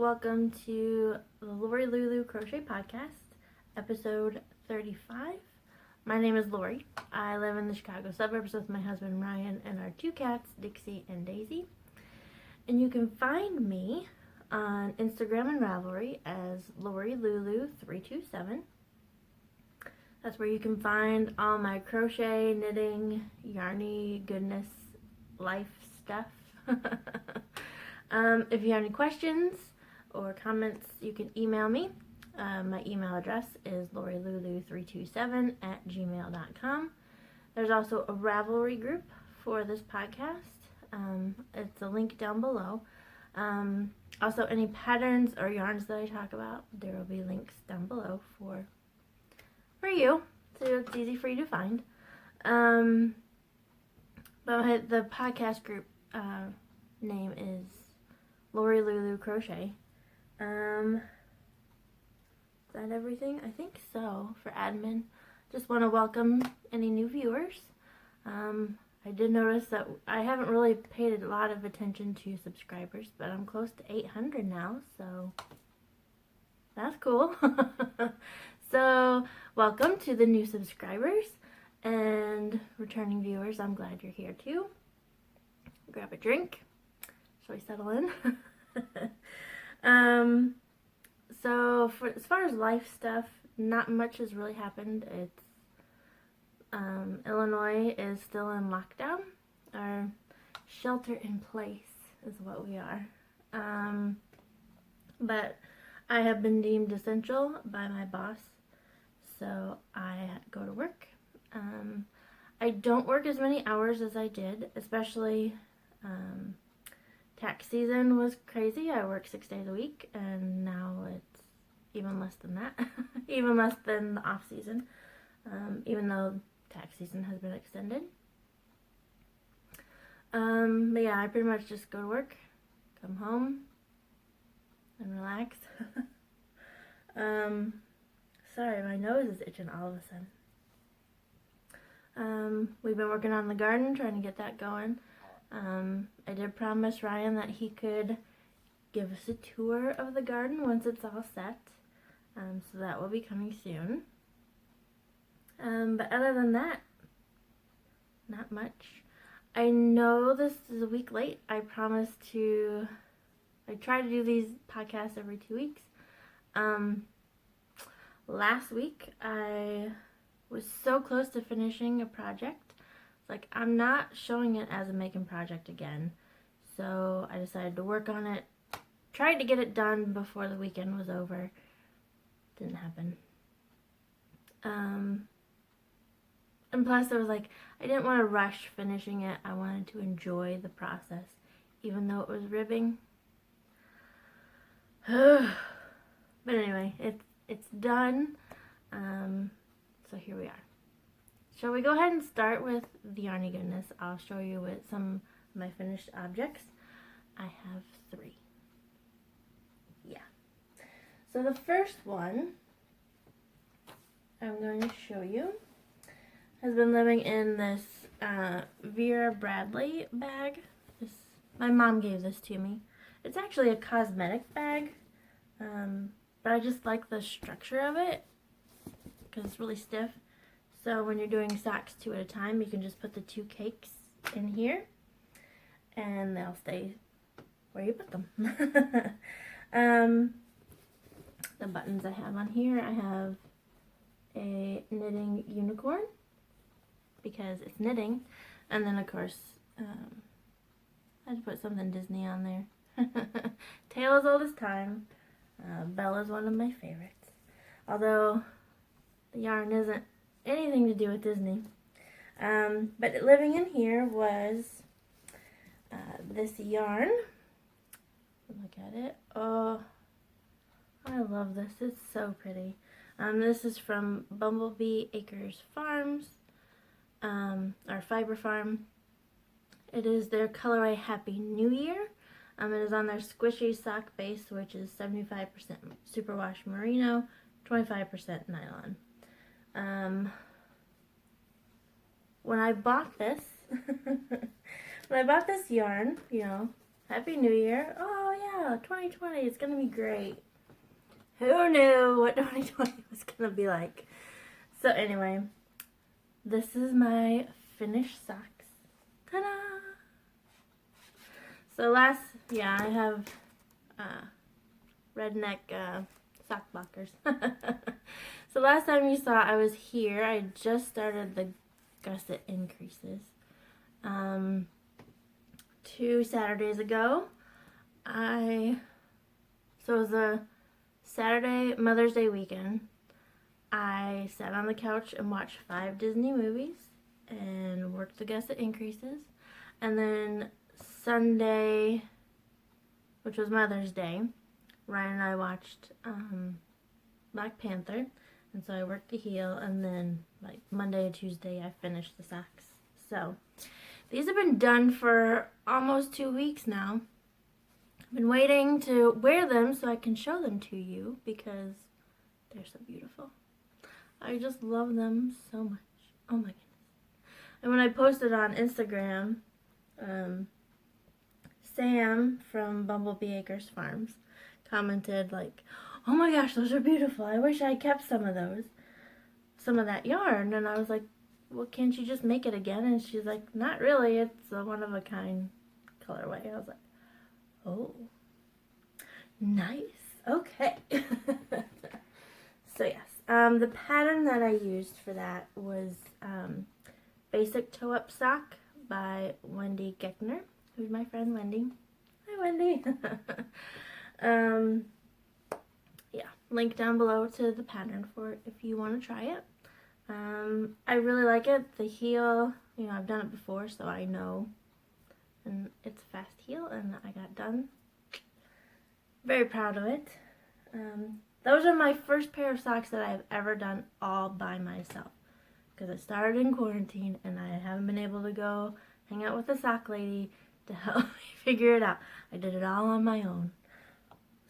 welcome to the Lori Lulu Crochet Podcast, episode 35. My name is Lori. I live in the Chicago suburbs with my husband Ryan and our two cats, Dixie and Daisy. And you can find me on Instagram and Ravelry as Lori Lulu 327. That's where you can find all my crochet, knitting, yarny goodness, life stuff. If you have any questions or comments, you can email me. My email address is lorilulu327@gmail.com. There's also a Ravelry group for this podcast. It's a link down below. Also, any patterns or yarns that I talk about, there will be links down below for you, so it's easy for you to find. But the podcast group name is Lori Lulu Crochet. Is that everything? I think so for admin. Just want to welcome any new viewers. I did notice that I haven't really paid a lot of attention to subscribers, but I'm close to 800 now, so that's cool. So welcome to the new subscribers and returning viewers. I'm glad you're here too. Grab a drink. Shall we settle in? So as far as life stuff, not much has really happened. It's Illinois is still in lockdown, or shelter in place is what we are. But I have been deemed essential by my boss, so I go to work. I don't work as many hours as I did, especially tax season was crazy. I work 6 days a week, and now it's even less than that. Even less than the off season, even though tax season has been extended. But yeah, I pretty much just go to work, come home, and relax. Sorry, my nose is itching all of a sudden. We've been working on the garden, trying to get that going. I did promise Ryan that he could give us a tour of the garden once it's all set. So that will be coming soon. But other than that, not much. I know this is a week late. I try to do these podcasts every 2 weeks. Last week, I was so close to finishing a project. It's like, I'm not showing it as a making project again. So I decided to work on it. Tried to get it done before the weekend was over. Didn't happen. And plus, I was like, I didn't want to rush finishing it. I wanted to enjoy the process, even though it was ribbing. But anyway, it's done. So here we are. Shall we go ahead and start with the yarny goodness? I'll show you with some of my finished objects. I have 3. Yeah. So the first one I'm going to show you has been living in this Vera Bradley bag. My mom gave this to me. It's actually a cosmetic bag, but I just like the structure of it because it's really stiff. So when you're doing socks 2 at a time, you can just put the 2 cakes in here and they'll stay where you put them. The buttons I have on here, I have a knitting unicorn because it's knitting, and then of course I had to put something Disney on there. Tale as old as time. Bella's one of my favorites, although the yarn isn't anything to do with Disney. But living in here was this yarn. Look at it. Oh, I love this. It's so pretty. This is from Bumblebee Acres Farms, or Fiber Farm. It is their colorway Happy New Year. It is on their squishy sock base, which is 75% superwash merino, 25% nylon. When I bought this, yarn, Happy New Year. Oh yeah, 2020, it's gonna be great. Who knew what 2020 was gonna be like? So anyway, this is my finished socks. Ta-da! So I have redneck sock blockers. So last time you saw I was here, I just started the gusset increases. 2 Saturdays ago, so it was a Saturday Mother's Day weekend. I sat on the couch and watched 5 Disney movies and worked the gusset increases. And then Sunday, which was Mother's Day, Ryan and I watched Black Panther, and so I worked the heel, and then like Monday and Tuesday I finished the socks. So these have been done for almost 2 weeks now. I've been waiting to wear them so I can show them to you because they're so beautiful. I just love them so much. Oh my goodness. And when I posted on Instagram, Sam from Bumblebee Acres Farms commented like, oh my gosh, those are beautiful. I wish I kept some of those. Some of that yarn. And I was like, well, can't you just make it again? And she's like, not really. It's a one-of-a-kind colorway. I was like, oh, nice. Okay. So yes, the pattern that I used for that was Basic Toe-Up Sock by Wendy Geckner, who's my friend Wendy. Hi, Wendy. Yeah, link down below to the pattern for it if you want to try it. I really like it. The heel, you know, I've done it before, so I know. And it's a fast heel, and I got done. Very proud of it. Those are my first pair of socks that I've ever done all by myself. Because I started in quarantine, and I haven't been able to go hang out with a sock lady to help me figure it out. I did it all on my own.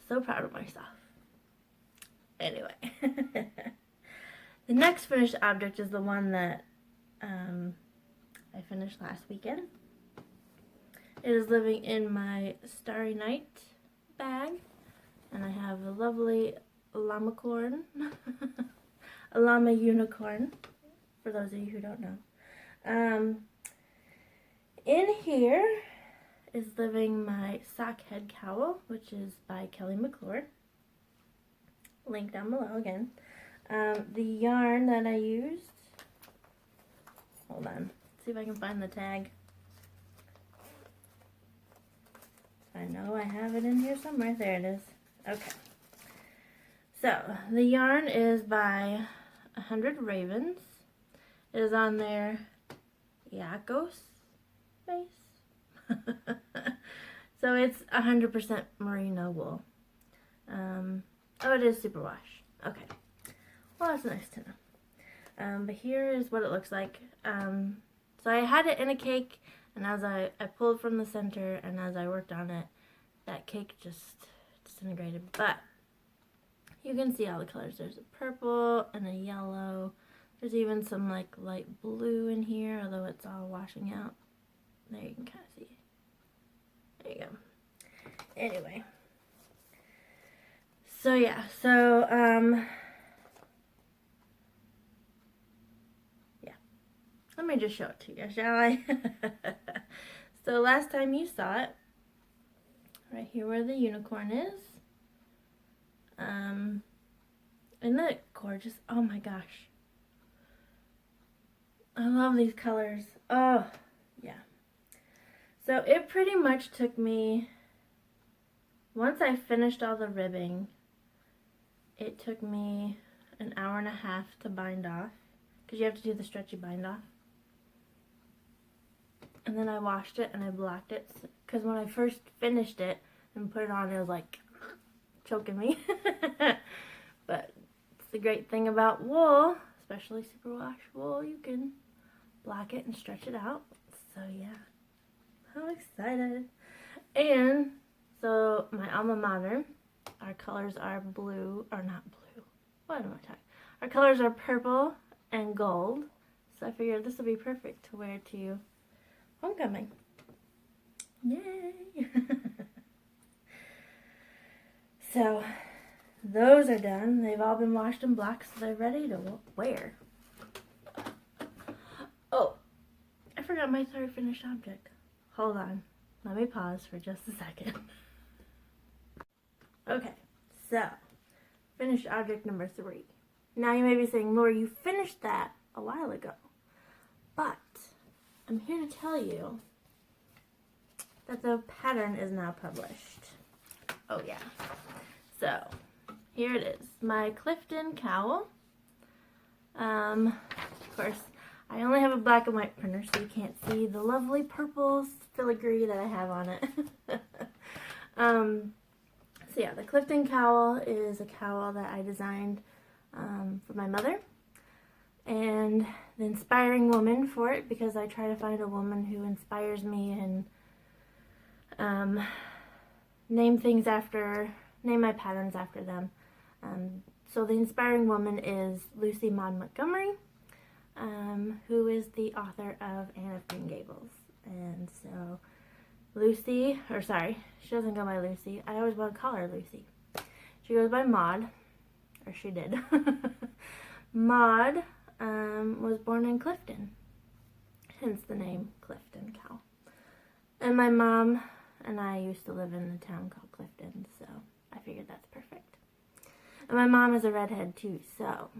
So proud of myself. Anyway. The next finished object is the one that I finished last weekend. It is living in my Starry Night bag, and I have a lovely llamacorn, a llama unicorn, for those of you who don't know. In here is living my sock head cowl, which is by Kelly McClure. Link down below again. The yarn that I used, hold on, let's see if I can find the tag. I know I have it in here somewhere. There it is. Okay. So, the yarn is by 100 Ravens. It is on their Yakos base. So it's 100% merino wool. Oh, it is superwash. Okay. Well, that's nice to know. But here is what it looks like. So I had it in a cake, and as I pulled from the center, and as I worked on it, that cake just disintegrated. But you can see all the colors. There's a purple and a yellow. There's even some like light blue in here, although it's all washing out. There you can kind of see. There you go. Anyway. So yeah, yeah. Let me just show it to you, shall I? So last time you saw it, right here where the unicorn is. Isn't that gorgeous? Oh my gosh. I love these colors. Oh, yeah. So it pretty much took me, once I finished all the ribbing, it took me an hour and a half to bind off, because you have to do the stretchy bind off. And then I washed it and I blocked it, because when I first finished it and put it on, it was like choking me. But it's the great thing about wool, especially superwash wool, you can block it and stretch it out. So yeah, I'm excited. And so my alma mater, our colors are blue, or not blue, what am I talking? Our colors are purple and gold. So I figured this would be perfect to wear to homecoming. Yay! So those are done. They've all been washed and blocked, so they're ready to wear. Oh, I forgot my third finished object. Hold on. Let me pause for just a second. Okay, so finished object number 3. Now you may be saying, Laura, you finished that a while ago. But I'm here to tell you that the pattern is now published. Oh yeah. So here it is, my Clifton cowl. Of course, I only have a black and white printer, so you can't see the lovely purple filigree that I have on it. So yeah, the Clifton cowl is a cowl that I designed for my mother. And the inspiring woman for it, because I try to find a woman who inspires me and name my patterns after them. So the inspiring woman is Lucy Maud Montgomery, who is the author of Anne of Green Gables. And so Lucy, she doesn't go by Lucy. I always want to call her Lucy. She goes by Maud, or she did. Maud was born in Clifton, hence the name Clifton Cowl. And my mom and I used to live in a town called Clifton, so I figured that's perfect. And my mom is a redhead too, so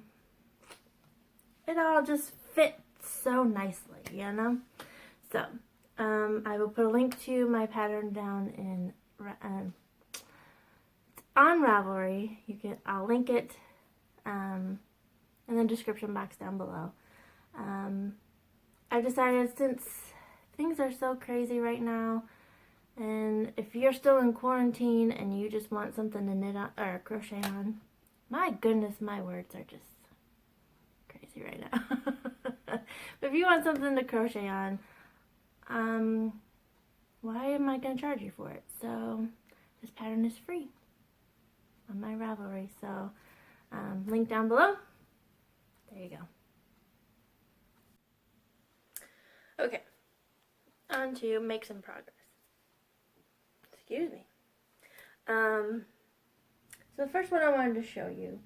it all just fits so nicely, you know? So, I will put a link to my pattern down in, on Ravelry. I'll link it, in the description box down below. I've decided, since things are so crazy right now, and if you're still in quarantine and you just want something to knit on or crochet on, my goodness, my words are just crazy right now. But if you want something to crochet on, why am I going to charge you for it? So this pattern is free on my Ravelry. So link down below. There you go. Okay, on to make some progress. Excuse me. So the first one I wanted to show you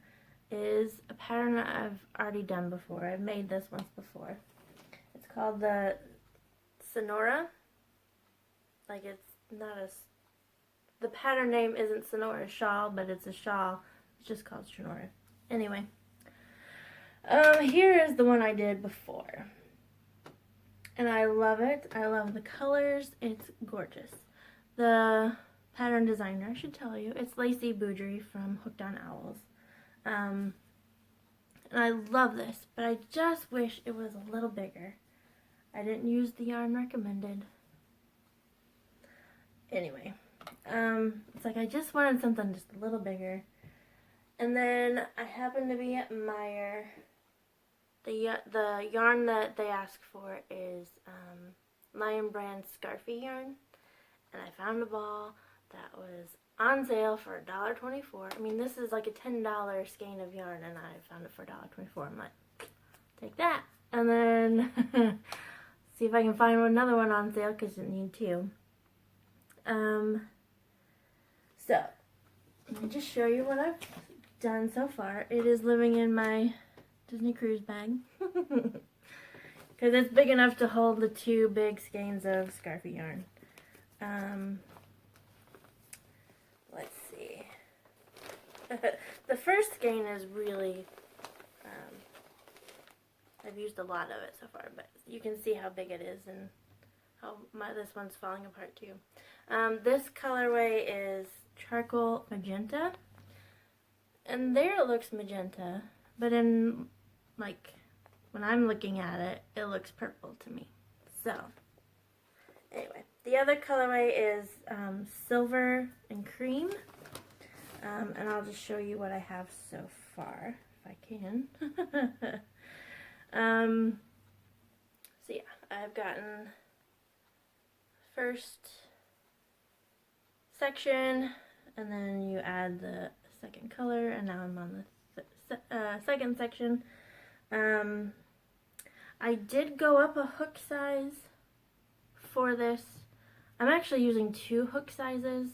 is a pattern that I've already done before. I've made this once before. It's called the Sonora. Like, it's not the pattern name isn't Sonora Shawl, but it's a shawl. It's just called Sonora. Anyway. Here is the one I did before. And I love it. I love the colors. It's gorgeous. The pattern designer, I should tell you, it's Lacey Boudry from Hooked on Owls. And I love this, but I just wish it was a little bigger. I didn't use the yarn recommended. Anyway, it's like I just wanted something just a little bigger. And then I happened to be at Meijer. The yarn that they asked for is Lion Brand Scarfy yarn. And I found a ball that was on sale for $1.24. I mean, this is like a $10 skein of yarn, and I found it for $1.24. I'm like, take that. And then see if I can find another one on sale, because you need two. So, let me just show you what I've done so far. It is living in my Disney Cruise bag. Because it's big enough to hold the 2 big skeins of Scarfy yarn. Let's see. The first skein is really, I've used a lot of it so far, but you can see how big it is and how this one's falling apart too. This colorway is Charcoal Magenta, and there it looks magenta, but in, like, when I'm looking at it, it looks purple to me. So, anyway. The other colorway is Silver and Cream, and I'll just show you what I have so far, if I can. So yeah, I've gotten first section, and then you add the second color, and now I'm on the second section. I did go up a hook size for this. I'm actually using 2 hook sizes.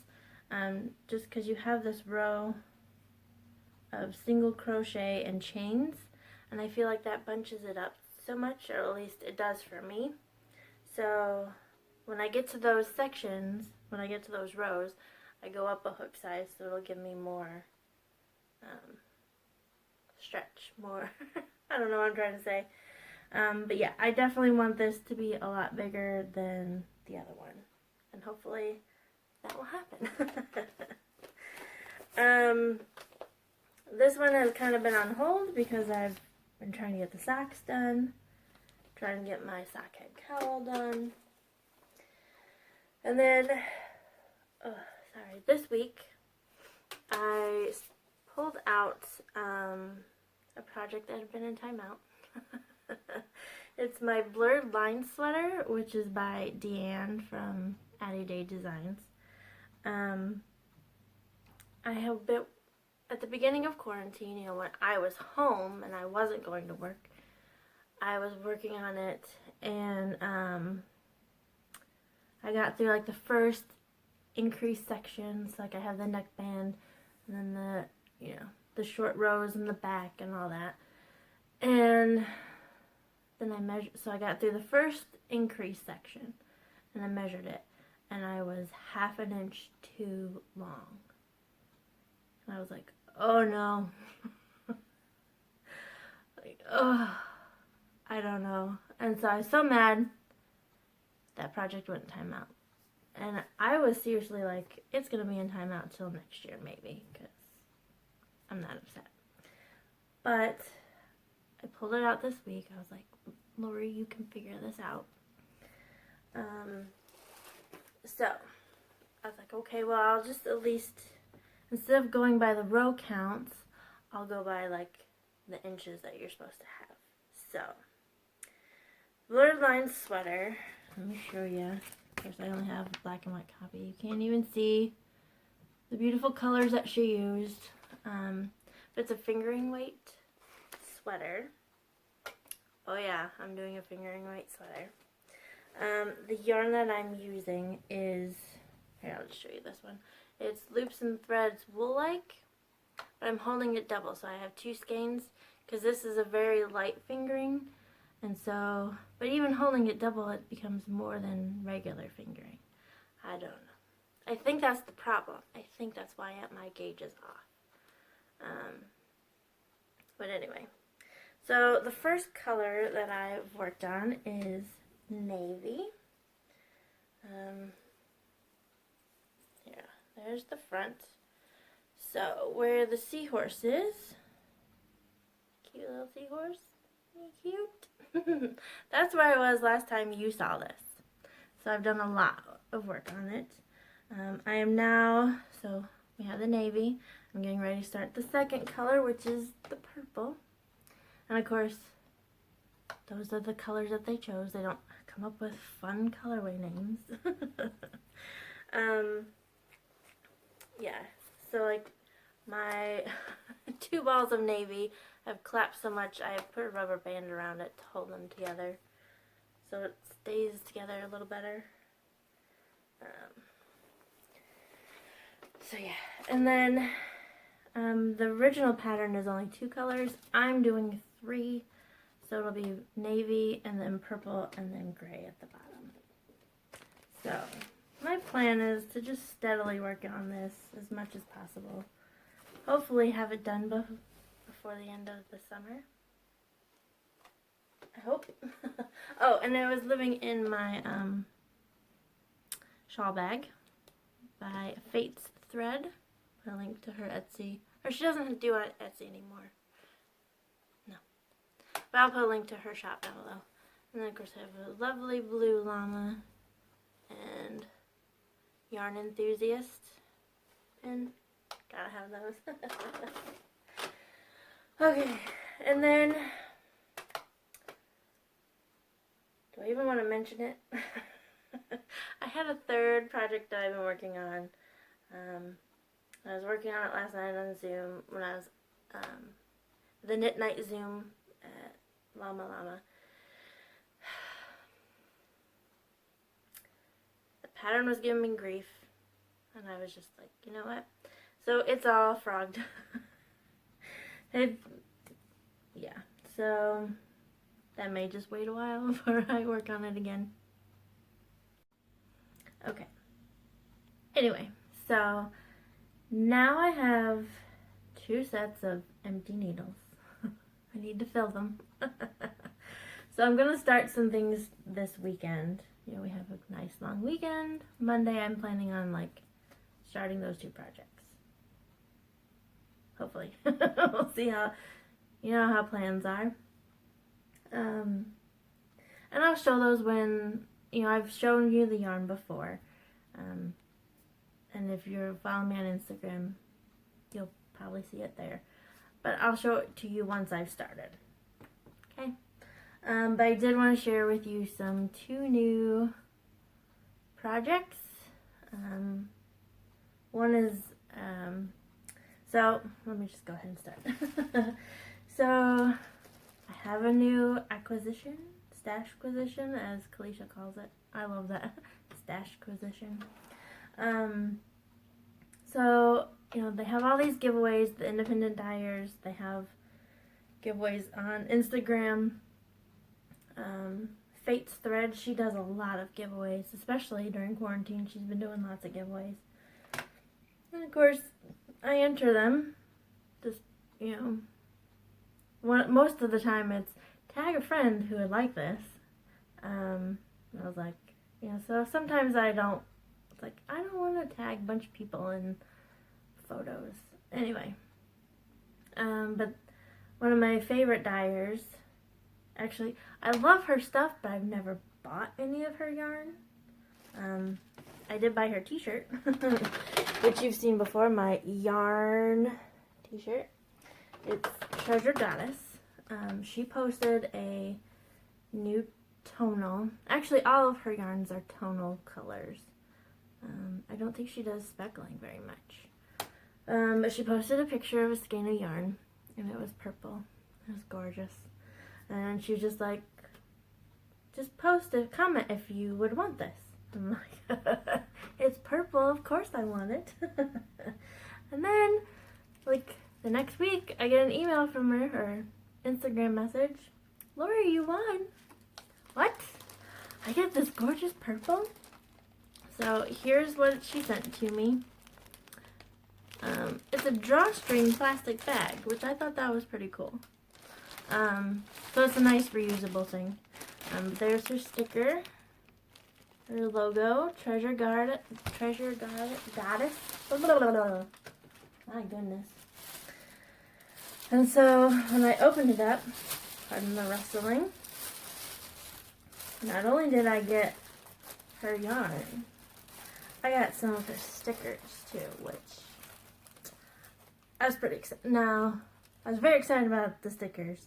just because you have this row of single crochet and chains, and I feel like that bunches it up so much, or at least it does for me. So when I get to those sections, when I get to those rows, I go up a hook size, so it'll give me more stretch, more, I don't know what I'm trying to say. But yeah, I definitely want this to be a lot bigger than the other one, and hopefully that will happen. This one has kind of been on hold because I've been trying to get the socks done, trying to get my sock head cowl done. And then, this week I pulled out a project that had been in timeout. It's my blurred line sweater, which is by Deanne from Addie Day Designs. I have been, at the beginning of quarantine, you know, when I was home and I wasn't going to work, I was working on it, and I got through like the first increased sections, like I have the neckband, and then the, you know, the short rows in the back and all that. And then I measured, so I got through the first increased section, and I measured it, and I was 1/2 inch too long. And I was like, oh no. Like, oh, I don't know. And so I was so mad that project went in timeout. And I was seriously like, it's going to be in timeout till next year maybe, because I'm not upset. But I pulled it out this week. I was like, Lori, you can figure this out. So I was like, okay, well, I'll just at least, instead of going by the row counts, I'll go by like the inches that you're supposed to have. So, blurred line sweater. Let me show you. Of course, I only have a black and white copy. You can't even see the beautiful colors that she used. But it's a fingering weight sweater. Oh yeah, I'm doing a fingering weight sweater. The yarn that I'm using is, here, I'll just show you this one. It's Loops and Threads Wool-like, but I'm holding it double, so I have 2 skeins, because this is a very light fingering, and so, but even holding it double, it becomes more than regular fingering. I don't know. I think that's the problem. I think that's why my gauge is off. But anyway, so the first color that I've worked on is navy. Yeah, there's the front. So where the seahorse is, cute little seahorse, cute. That's where I was last time you saw this. So I've done a lot of work on it. I am now, so we have the navy. I'm getting ready to start the second color, which is the purple. And of course, those are the colors that they chose. They don't come up with fun colorway names. Yeah, so like my 2 balls of navy have collapsed so much I have put a rubber band around it to hold them together so it stays together a little better. So yeah, and then the original pattern is only 2 colors. I'm doing 3, so it'll be navy and then purple and then gray at the bottom. So my plan is to just steadily work on this as much as possible. Hopefully have it done before the end of the summer. I hope. Oh, and I was living in my shawl bag by Fate's Thread. Put a link to her Etsy. Or she doesn't do it Etsy anymore. No. But I'll put a link to her shop down below. And then of course I have a lovely blue llama and Yarn Enthusiast pin. Gotta have those. Okay, and then, do I even want to mention it? I had a third project that I've been working on. I was working on it last night on Zoom when I was, the Knit Night Zoom at Llama Llama. The pattern was giving me grief. And I was just like, you know what? So it's all frogged. Yeah, so that may just wait a while before I work on it again. Okay. Anyway, so now I have 2 sets of empty needles. I need to fill them. So I'm going to start some things this weekend. You know, we have a nice long weekend. Monday I'm planning on like starting those 2 projects. Hopefully. We'll see how, you know how plans are. And I'll show those when, you know, I've shown you the yarn before. And if you're following me on Instagram, you'll probably see it there. But I'll show it to you once I've started. Okay? But I did want to share with you 2 new projects. One is, so let me just go ahead and start. So I have a new acquisition, stash acquisition, as Kalisha calls it. I love that, stash acquisition. So, you know, they have all these giveaways, the independent dyers. They have giveaways on Instagram. Fate's Thread, she does a lot of giveaways, especially during quarantine. She's been doing lots of giveaways. And of course, I enter them. Just, you know, most of the time it's tag a friend who would like this. And I was like, you know, so sometimes I don't, it's like, I don't want to tag a bunch of people in photos. Anyway, but one of my favorite dyers, actually, I love her stuff, but I've never bought any of her yarn. I did buy her t-shirt, which you've seen before, my yarn t-shirt. It's Treasure Goddess. She posted a new tonal. Actually, all of her yarns are tonal colors. I don't think she does speckling very much. But she posted a picture of a skein of yarn, and it was purple. It was gorgeous. And she was just like, just post a comment if you would want this. I'm like, it's purple, of course I want it. And then, like, the next week, I get an email from her, or Instagram message. Lori, you won. What? I get this gorgeous purple? So here's what she sent to me. It's a drawstring plastic bag, which I thought that was pretty cool. So it's a nice reusable thing. There's her sticker, her logo, Treasure Goddess. Blah, blah, blah, blah. My goodness. And so when I opened it up, pardon the rustling, not only did I get her yarn, I got some of her stickers too, which I was pretty excited. Now, I was very excited about the stickers.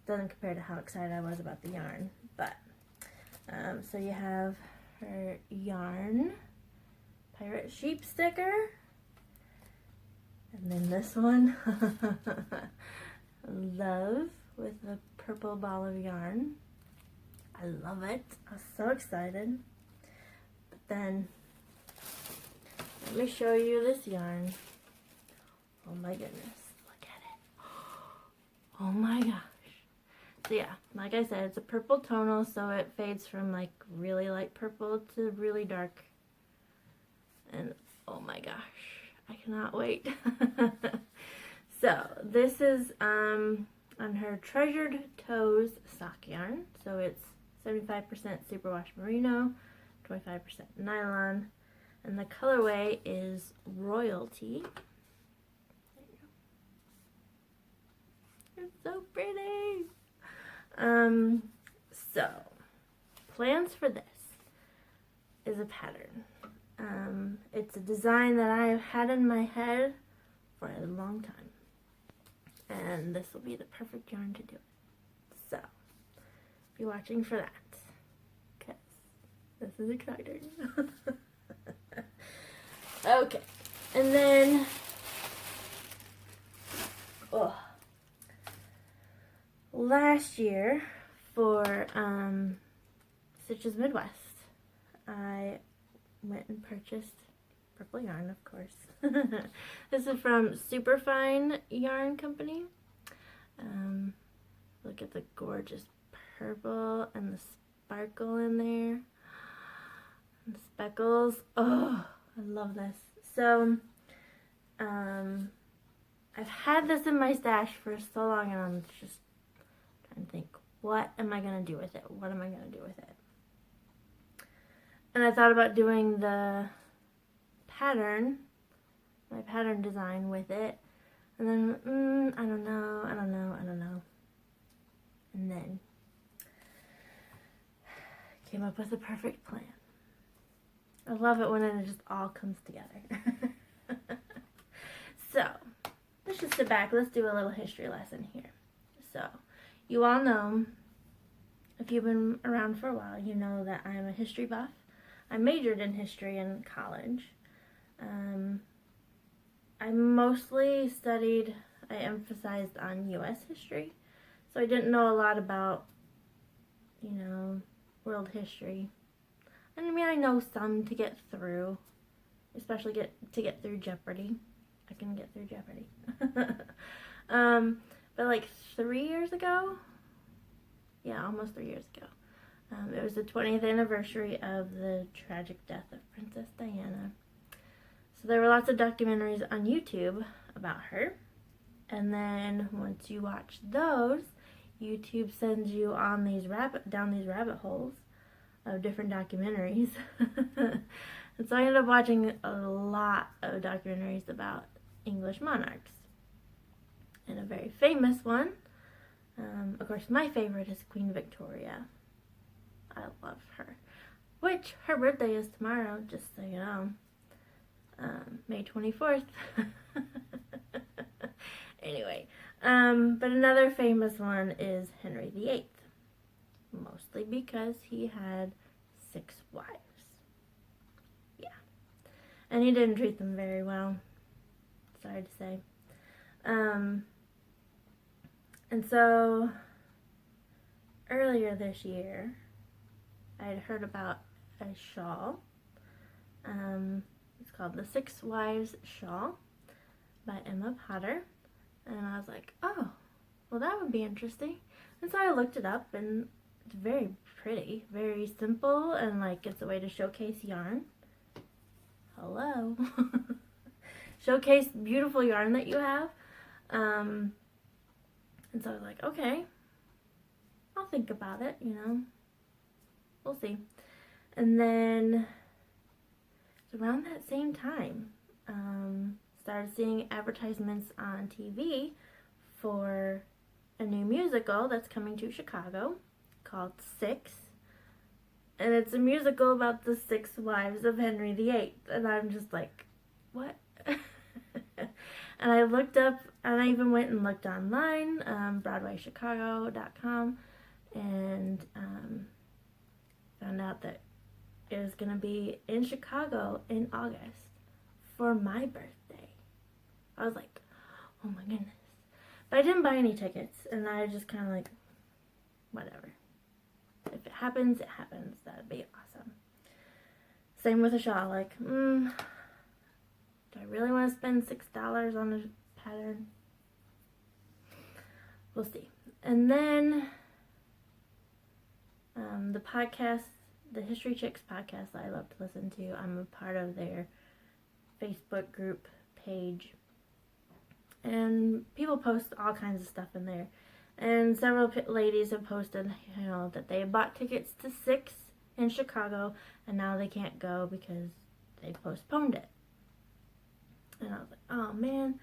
Doesn't compare to how excited I was about the yarn, but so you have her yarn pirate sheep sticker, and then this one, love, with a purple ball of yarn. I love it. I was so excited. But then let me show you this yarn. Oh my goodness, look at it. Oh my gosh. So yeah, like I said, it's a purple tonal, so it fades from like really light purple to really dark. And oh my gosh, I cannot wait. So this is on her Treasured Toes sock yarn. So it's 75% superwash merino, 25% nylon, and the colorway is Royalty. There you go. It's so pretty. So, plans for this is a pattern. It's a design that I have had in my head for a long time. And this will be the perfect yarn to do it. So, be watching for that. Because this is exciting. Okay. And then, last year for Stitches Midwest, I went and purchased purple yarn, of course. This is from Superfine Yarn Company. Look at the gorgeous purple and the sparkle in there. And the speckles. Oh, I love this. So, I've had this in my stash for so long, and I'm just trying to think, what am I going to do with it? What am I going to do with it? And I thought about doing the pattern, my pattern design with it. And then, I don't know. And then came up with a perfect plan. I love it when it just all comes together. So, let's just sit back. Let's do a little history lesson here. So, you all know, if you've been around for a while, you know that I'm a history buff. I majored in history in college. I mostly studied, I emphasized on U.S. history. So I didn't know a lot about, you know, world history. And I mean, I know some to get through, especially to get through Jeopardy. I can get through Jeopardy. But like 3 years ago, yeah, almost 3 years ago, it was the 20th anniversary of the tragic death of Princess Diana. So there were lots of documentaries on YouTube about her. And then once you watch those, YouTube sends you on down these rabbit holes of different documentaries. And so I ended up watching a lot of documentaries about English monarchs. And a very famous one, of course my favorite is Queen Victoria. I love her. Which, her birthday is tomorrow, just so you know. May 24th. Anyway, but another famous one is Henry VIII. Mostly because he had 6 wives. Yeah. And he didn't treat them very well. Sorry to say. And so, earlier this year, I had heard about a shawl. It's called the 6 Wives Shawl by Emma Potter. And I was like, oh, well that would be interesting. And so I looked it up, and it's very pretty, very simple, and like it's a way to showcase yarn. Hello. Showcase beautiful yarn that you have. And so I was like, okay, I'll think about it, you know. We'll see. And then around that same time, started seeing advertisements on TV for a new musical that's coming to Chicago called 6. And it's a musical about the 6 wives of Henry VIII. And I'm just like, what? And I looked up, and I even went and looked online, BroadwayChicago.com, and found out that it was going to be in Chicago in August for my birthday. I was like, oh my goodness. But I didn't buy any tickets, and I just kind of like, whatever. If it happens, it happens. That'd be awesome. Same with a shawl. Like, do I really want to spend $6 on a pattern? We'll see. And then the podcast, the History Chicks podcast that I love to listen to, I'm a part of their Facebook group page. And people post all kinds of stuff in there. And several ladies have posted, you know, that they bought tickets to 6 in Chicago, and now they can't go because they postponed it. And I was like, oh man.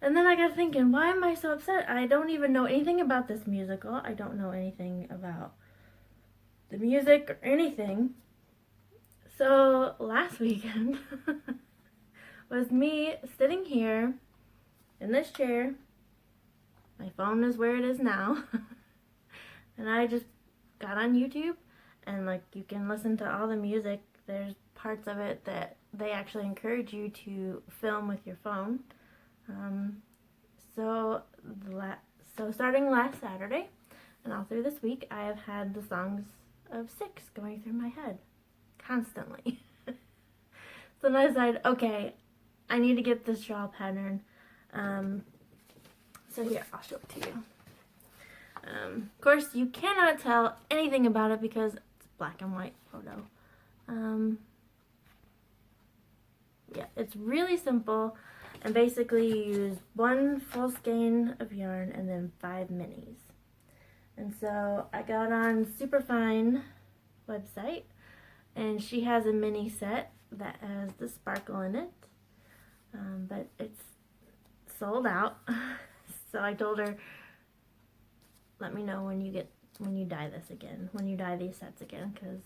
And then I got thinking, why am I so upset? I don't even know anything about this musical. I don't know anything about the music or anything. So last weekend was me sitting here in this chair. My phone is where it is now. And I just got on YouTube, and like you can listen to all the music. There's parts of it that they actually encourage you to film with your phone. So starting last Saturday and all through this week, I have had the songs of 6 going through my head constantly. So then I decided, okay, I need to get this shawl pattern. So here, I'll show it to you. Of course, you cannot tell anything about it because it's a black and white photo. Yeah, it's really simple, and basically you use 1 full skein of yarn and then 5 minis. And so I got on Superfine website, and she has a mini set that has the sparkle in it, but it's sold out. So I told her, let me know when you dye this again, when you dye these sets again, because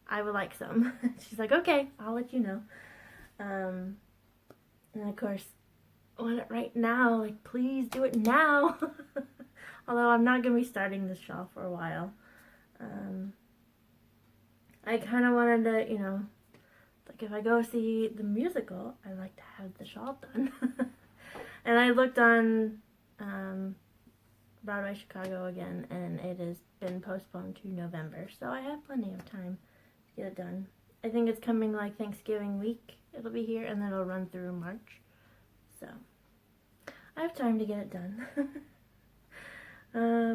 I would like some. She's like, okay, I'll let you know. And of course, I want it right now, like please do it now. Although I'm not going to be starting this shawl for a while. I kind of wanted to, you know, like if I go see the musical, I like to have the shawl done. And I looked on Broadway Chicago again, and it has been postponed to November, so I have plenty of time to get it done. I think it's coming like Thanksgiving week, it'll be here, and then it'll run through March, so I have time to get it done.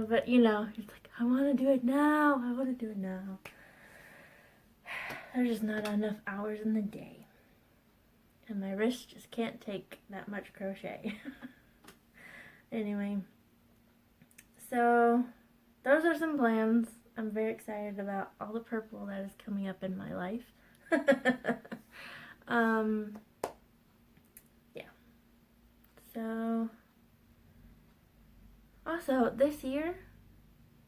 But you know, it's like, I want to do it now, I want to do it now. There's just not enough hours in the day, and my wrist just can't take that much crochet. Anyway, so those are some plans. I'm very excited about all the purple that is coming up in my life. Yeah. So, also this year,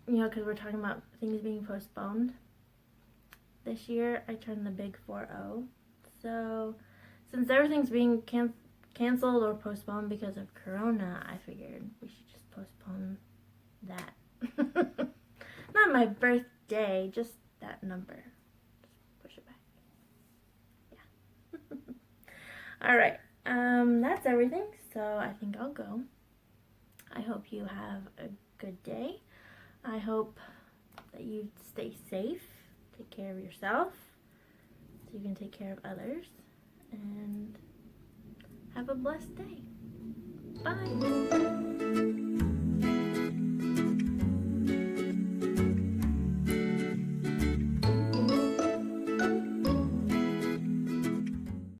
you know, because we're talking about things being postponed, this year I turned the big 4-0. So, since everything's being canceled or postponed because of Corona, I figured we should just postpone that. Not my birthday, just that number. Just push it back. Yeah. Alright, that's everything, so I think I'll go. I hope you have a good day. I hope that you stay safe, take care of yourself, so you can take care of others, and have a blessed day. Bye!